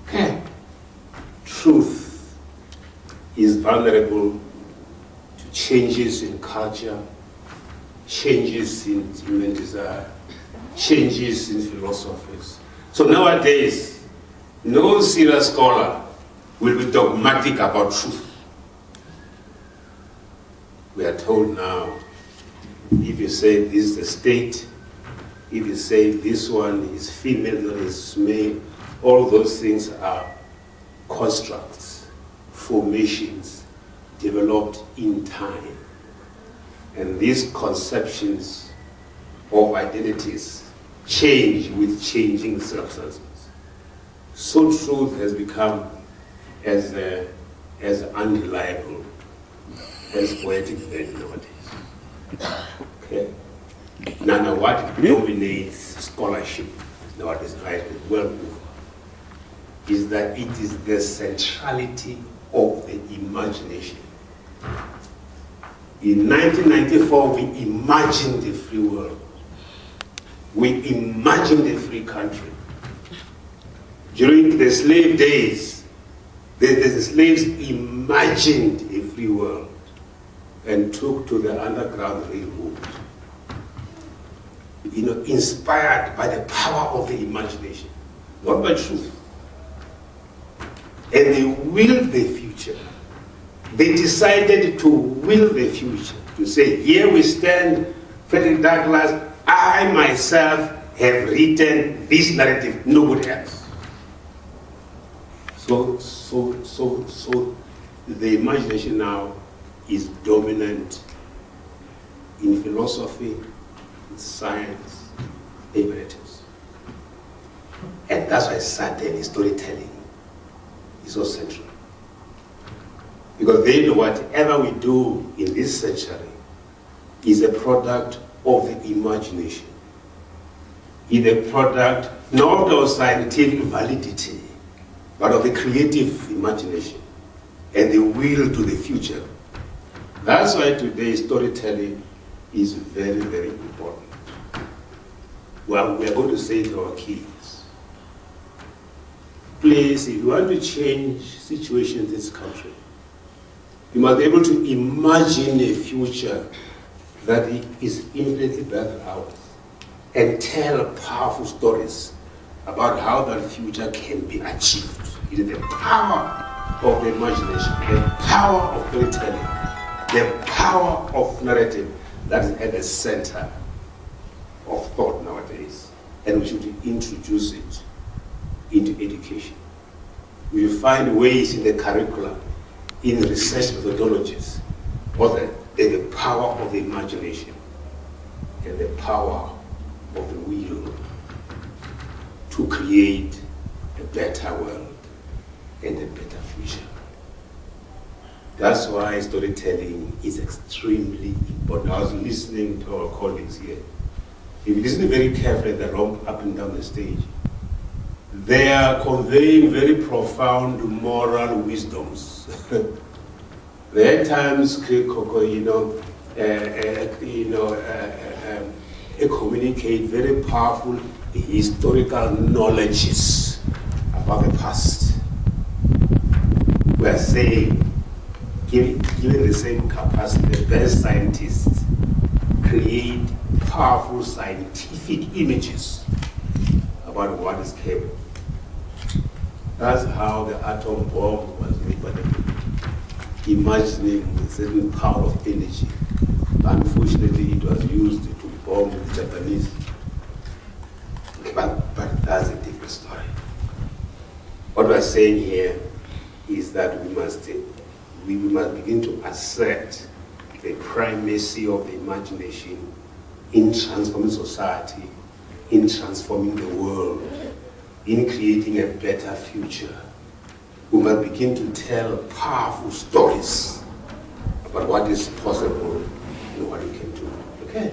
Okay. Truth is vulnerable to changes in culture, changes in human desire, changes in philosophies. So nowadays, no serious scholar will be dogmatic about truth. We are told now, if you say this is the state, if you say this one is female, that is male, all those things are constructs, formations developed in time. And these conceptions of identities change with changing circumstances. So truth has become as unreliable as poetic value nowadays. Okay? Now what dominates scholarship nowadays, right, well over, is that it is the centrality of the imagination. In 1994, we imagined a free world. We imagined a free country. During the slave days, the slaves imagined a free world and took to the Underground Railroad. Inspired by the power of the imagination, not by truth. And they willed the future. They decided to will the future, to say, here we stand, Frederick Douglass, I myself have written this narrative, nobody else. So the imagination now is dominant in philosophy, in science, in narratives. And that's why certain storytelling is so central. Because then whatever we do in this century is a product of the imagination. It's a product not of scientific validity, but of the creative imagination and the will to the future. That's why today storytelling is very, very important. Well, we are going to say to our kids, please, if you want to change situations in this country, you must be able to imagine a future that is infinitely better than ours and tell powerful stories about how that future can be achieved. It is the power of the imagination, the power of storytelling, the power of narrative that is at the center of thought nowadays. And we should introduce it into education. We will find ways in the curriculum, in research methodologies, the power of the imagination and the power of the will to create a better world and a better future. That's why storytelling is extremely important. I was listening to our colleagues here. If you listen very carefully, they romp up and down the stage. They are conveying very profound moral wisdoms. There are times, communicate very powerful historical knowledges about the past. We are saying, given the same capacity, the best scientists create powerful scientific images about what is capable. That's how the atom bomb was made by the people, imagining a certain power of energy. Unfortunately, it was used to bomb the Japanese. But that's a different story. What we're saying here is that we must begin to assert the primacy of the imagination in transforming society, in transforming the world, in creating a better future. We must begin to tell powerful stories about what is possible and what we can do. Okay?